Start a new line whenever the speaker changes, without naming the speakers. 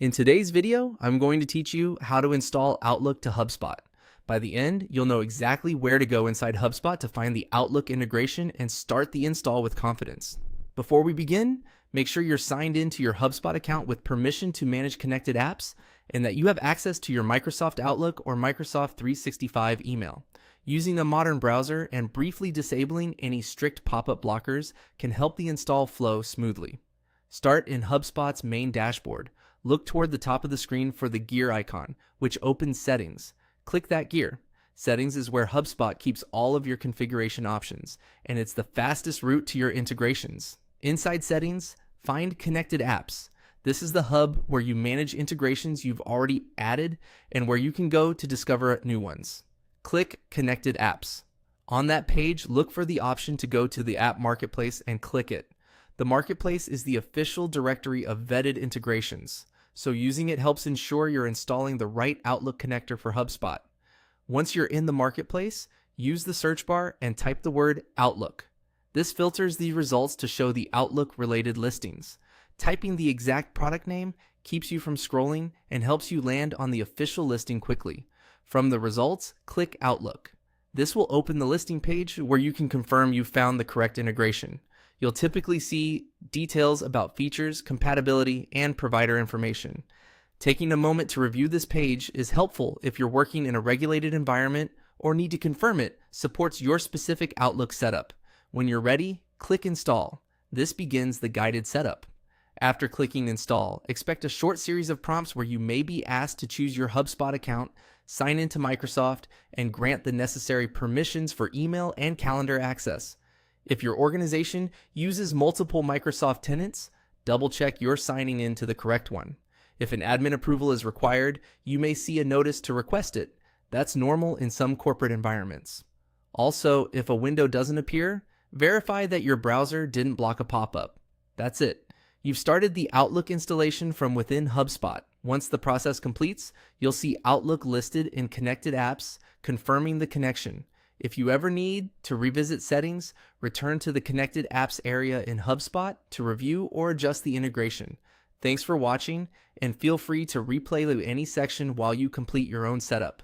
In today's video, I'm going to teach you how to install Outlook to HubSpot. By the end, you'll know exactly where to go inside HubSpot to find the Outlook integration and start the install with confidence. Before we begin, make sure you're signed into your HubSpot account with permission to manage connected apps and that you have access to your Microsoft Outlook or Microsoft 365 email. Using a modern browser and briefly disabling any strict pop-up blockers can help the install flow smoothly. Start in HubSpot's main dashboard. Look toward the top of the screen for the gear icon, which opens Settings. Click that gear. Settings is where HubSpot keeps all of your configuration options, and it's the fastest route to your integrations. Inside Settings, find Connected Apps. This is the hub where you manage integrations you've already added and where you can go to discover new ones. Click Connected Apps. On that page, look for the option to go to the App Marketplace and click it. The Marketplace is the official directory of vetted integrations, so using it helps ensure you're installing the right Outlook connector for HubSpot. Once you're in the Marketplace, use the search bar and type the word Outlook. This filters the results to show the Outlook-related listings. Typing the exact product name keeps you from scrolling and helps you land on the official listing quickly. From the results, click Outlook. This will open the listing page where you can confirm you've found the correct integration. You'll typically see details about features, compatibility, and provider information. Taking a moment to review this page is helpful if you're working in a regulated environment or need to confirm it supports your specific Outlook setup. When you're ready, click Install. This begins the guided setup. After clicking Install, expect a short series of prompts where you may be asked to choose your HubSpot account, sign into Microsoft, and grant the necessary permissions for email and calendar access. If your organization uses multiple Microsoft tenants, double-check you're signing in to the correct one. If an admin approval is required, you may see a notice to request it. That's normal in some corporate environments. Also, if a window doesn't appear, verify that your browser didn't block a pop-up. That's it. You've started the Outlook installation from within HubSpot. Once the process completes, you'll see Outlook listed in Connected Apps, confirming the connection. If you ever need to revisit settings, return to the Connected Apps area in HubSpot to review or adjust the integration. Thanks for watching, and feel free to replay any section while you complete your own setup.